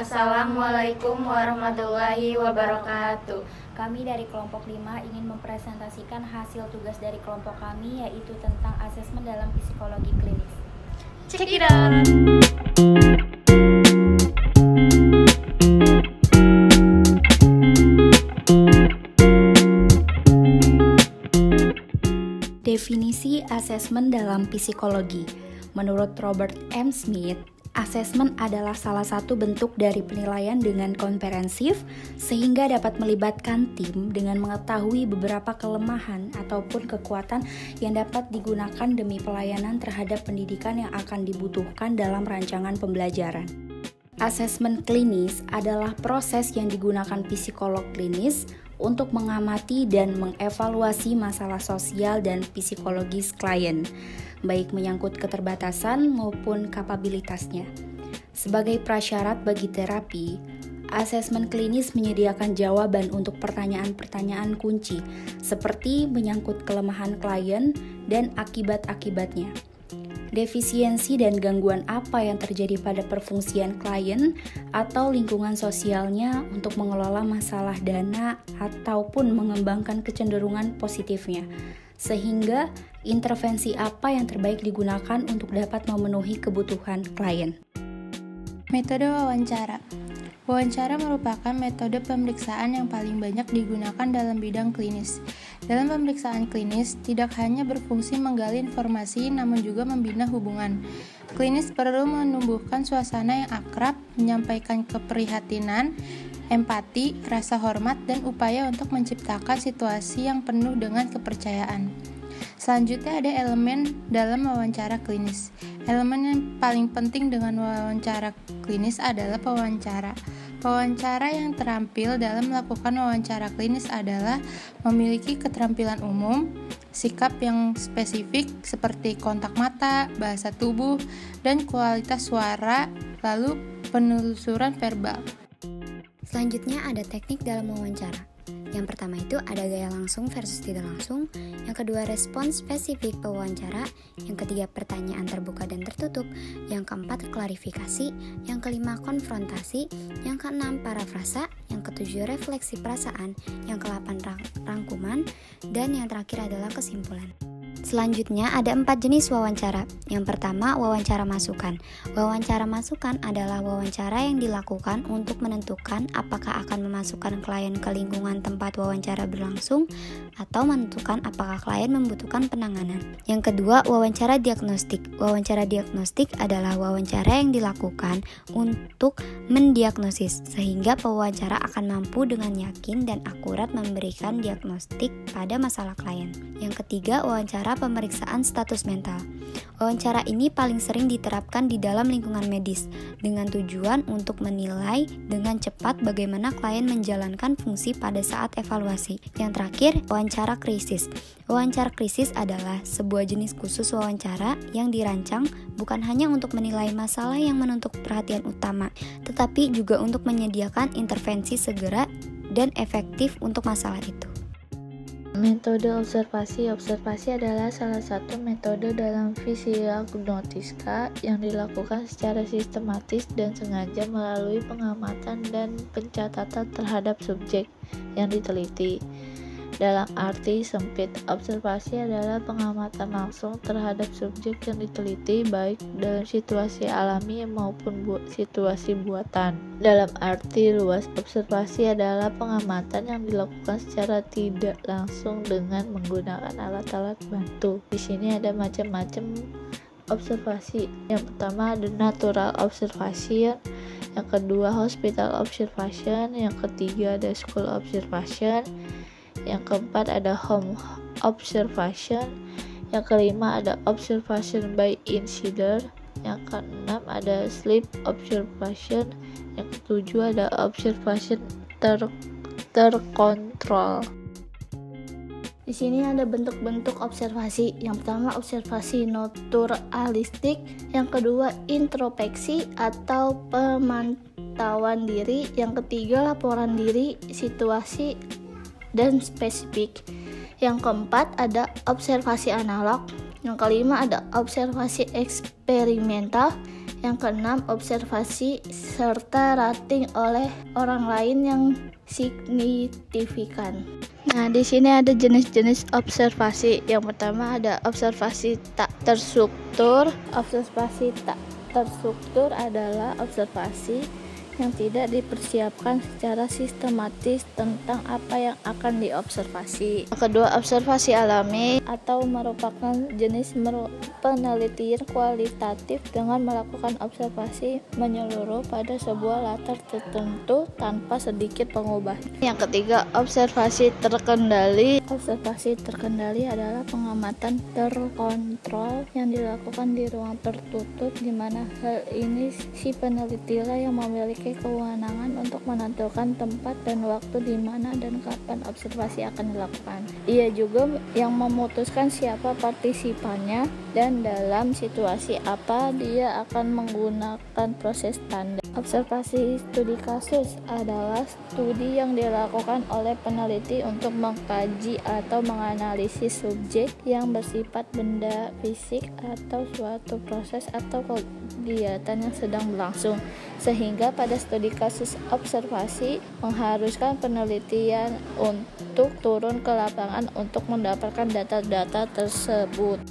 Assalamualaikum warahmatullahi wabarakatuh. Kami dari kelompok 5 ingin mempresentasikan hasil tugas dari kelompok kami, yaitu tentang asesmen dalam psikologi klinis. Check it out. Definisi asesmen dalam psikologi. Menurut Robert M. Smith, asesmen adalah salah satu bentuk dari penilaian dengan komprehensif sehingga dapat melibatkan tim dengan mengetahui beberapa kelemahan ataupun kekuatan yang dapat digunakan demi pelayanan terhadap pendidikan yang akan dibutuhkan dalam rancangan pembelajaran. Asesmen klinis adalah proses yang digunakan psikolog klinis untuk mengamati dan mengevaluasi masalah sosial dan psikologis klien, baik menyangkut keterbatasan maupun kapabilitasnya. Sebagai prasyarat bagi terapi, asesmen klinis menyediakan jawaban untuk pertanyaan-pertanyaan kunci, seperti menyangkut kelemahan klien dan akibat-akibatnya. Defisiensi dan gangguan apa yang terjadi pada perfungsian klien atau lingkungan sosialnya untuk mengelola masalah dana ataupun mengembangkan kecenderungan positifnya, sehingga intervensi apa yang terbaik digunakan untuk dapat memenuhi kebutuhan klien. Metode wawancara. Wawancara merupakan metode pemeriksaan yang paling banyak digunakan dalam bidang klinis. Dalam pemeriksaan klinis, tidak hanya berfungsi menggali informasi, namun juga membina hubungan. Klinis perlu menumbuhkan suasana yang akrab, menyampaikan keprihatinan, empati, rasa hormat, dan upaya untuk menciptakan situasi yang penuh dengan kepercayaan. Selanjutnya ada elemen dalam wawancara klinis. Elemen yang paling penting dengan wawancara klinis adalah pewawancara. Pewawancara yang terampil dalam melakukan wawancara klinis adalah memiliki keterampilan umum, sikap yang spesifik seperti kontak mata, bahasa tubuh, dan kualitas suara, lalu penelusuran verbal. Selanjutnya ada teknik dalam wawancara. Yang pertama itu ada gaya langsung versus tidak langsung, yang kedua respons spesifik pewawancara, yang ketiga pertanyaan terbuka dan tertutup, yang keempat klarifikasi, yang kelima konfrontasi, yang keenam parafrasa, yang ketujuh refleksi perasaan, yang ke-8 rangkuman, dan yang terakhir adalah kesimpulan. Selanjutnya ada 4 jenis wawancara. Yang pertama, wawancara masukan. Wawancara masukan adalah wawancara yang dilakukan untuk menentukan apakah akan memasukkan klien ke lingkungan tempat wawancara berlangsung atau menentukan apakah klien membutuhkan penanganan. Yang kedua, wawancara diagnostik. Wawancara diagnostik adalah wawancara yang dilakukan untuk mendiagnosis sehingga pewawancara akan mampu dengan yakin dan akurat memberikan diagnostik pada masalah klien. Yang ketiga, wawancara pemeriksaan status mental. Wawancara ini paling sering diterapkan di dalam lingkungan medis dengan tujuan untuk menilai dengan cepat bagaimana klien menjalankan fungsi pada saat evaluasi. Yang terakhir, wawancara krisis. Wawancara krisis adalah sebuah jenis khusus wawancara yang dirancang bukan hanya untuk menilai masalah yang menuntut perhatian utama, tetapi juga untuk menyediakan intervensi segera dan efektif untuk masalah itu. Metode observasi. Observasi adalah salah satu metode dalam fisiognostiska yang dilakukan secara sistematis dan sengaja melalui pengamatan dan pencatatan terhadap subjek yang diteliti. Dalam arti sempit, observasi adalah pengamatan langsung terhadap subjek yang diteliti baik dalam situasi alami maupun situasi buatan. Dalam arti luas, observasi adalah pengamatan yang dilakukan secara tidak langsung dengan menggunakan alat-alat bantu. Di sini ada macam-macam observasi. Yang pertama ada natural observation, yang kedua hospital observation, yang ketiga ada school observation, yang keempat ada home observation, yang kelima ada observation by insider, yang keenam ada sleep observation, yang ketujuh ada observation terkontrol. Di sini ada bentuk-bentuk observasi. Yang pertama observasi naturalistik, yang kedua introspeksi atau pemantauan diri, yang ketiga laporan diri, situasi dan spesifik. Yang keempat ada observasi analog, yang kelima ada observasi eksperimental, Yang keenam, observasi serta rating oleh orang lain yang signifikan. Nah, di sini ada jenis-jenis observasi. Yang pertama ada observasi tak terstruktur. Observasi tak terstruktur adalah observasi yang tidak dipersiapkan secara sistematis tentang apa yang akan diobservasi. Kedua, observasi alami atau merupakan jenis penelitian kualitatif dengan melakukan observasi menyeluruh pada sebuah latar tertentu tanpa sedikit pengubahan. Yang ketiga, observasi terkendali. Observasi terkendali adalah pengamatan terkontrol yang dilakukan di ruang tertutup, di mana hal ini si peneliti yang memiliki kewenangan untuk menentukan tempat dan waktu di mana dan kapan observasi akan dilakukan. Ia juga yang memutuskan siapa partisipannya dan dalam situasi apa dia akan menggunakan proses standar. Observasi studi kasus adalah studi yang dilakukan oleh peneliti untuk mengkaji atau menganalisis subjek yang bersifat benda fisik atau suatu proses atau kegiatan yang sedang berlangsung, sehingga pada studi kasus observasi mengharuskan penelitian untuk turun ke lapangan untuk mendapatkan data-data tersebut.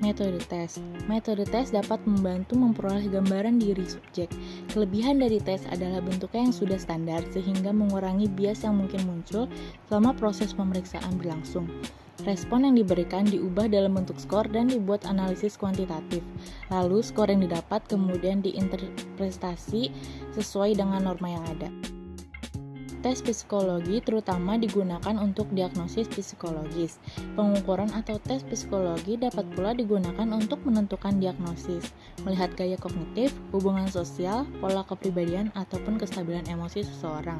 Metode tes. Metode tes dapat membantu memperoleh gambaran diri subjek. Kelebihan dari tes adalah bentuknya yang sudah standar sehingga mengurangi bias yang mungkin muncul selama proses pemeriksaan berlangsung. Respon yang diberikan diubah dalam bentuk skor dan dibuat analisis kuantitatif. Lalu skor yang didapat kemudian diinterpretasi sesuai dengan norma yang ada. Tes psikologi terutama digunakan untuk diagnosis psikologis. Pengukuran atau tes psikologi dapat pula digunakan untuk menentukan diagnosis, melihat gaya kognitif, hubungan sosial, pola kepribadian, ataupun kestabilan emosi seseorang.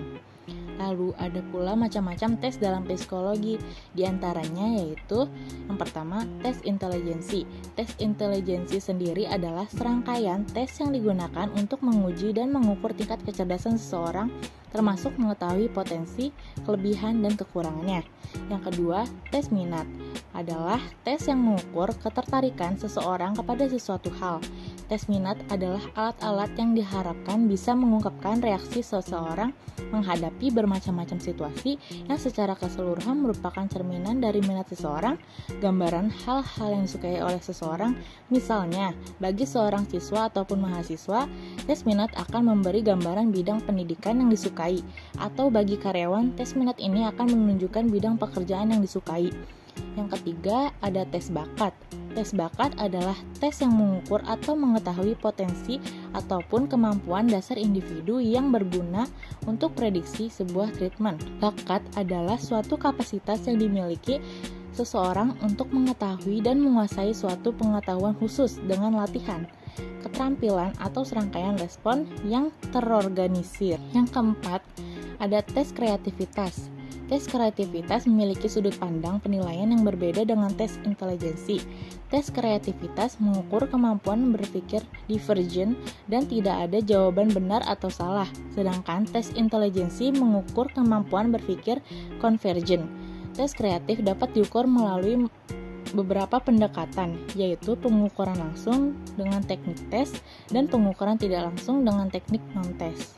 Lalu ada pula macam-macam tes dalam psikologi, diantaranya yaitu yang pertama, tes intelijensi. Tes intelijensi sendiri adalah serangkaian tes yang digunakan untuk menguji dan mengukur tingkat kecerdasan seseorang, termasuk mengetahui potensi, kelebihan, dan kekurangannya. Yang kedua, tes minat adalah tes yang mengukur ketertarikan seseorang kepada sesuatu hal. Tes minat adalah alat-alat yang diharapkan bisa mengungkapkan reaksi seseorang menghadapi bermacam-macam situasi yang secara keseluruhan merupakan cerminan dari minat seseorang, gambaran hal-hal yang disukai oleh seseorang. Misalnya, bagi seorang siswa ataupun mahasiswa, tes minat akan memberi gambaran bidang pendidikan yang disukai, atau bagi karyawan, tes minat ini akan menunjukkan bidang pekerjaan yang disukai. Yang ketiga, ada tes bakat. Tes bakat adalah tes yang mengukur atau mengetahui potensi ataupun kemampuan dasar individu yang berguna untuk prediksi sebuah treatment. Bakat adalah suatu kapasitas yang dimiliki seseorang untuk mengetahui dan menguasai suatu pengetahuan khusus dengan latihan, keterampilan, atau serangkaian respon yang terorganisir. Yang keempat, ada tes kreativitas. Tes kreativitas memiliki sudut pandang penilaian yang berbeda dengan tes intelijensi. Tes kreativitas mengukur kemampuan berpikir divergent dan tidak ada jawaban benar atau salah, sedangkan tes intelijensi mengukur kemampuan berpikir convergent. Tes kreatif dapat diukur melalui beberapa pendekatan, yaitu pengukuran langsung dengan teknik tes dan pengukuran tidak langsung dengan teknik non-tes.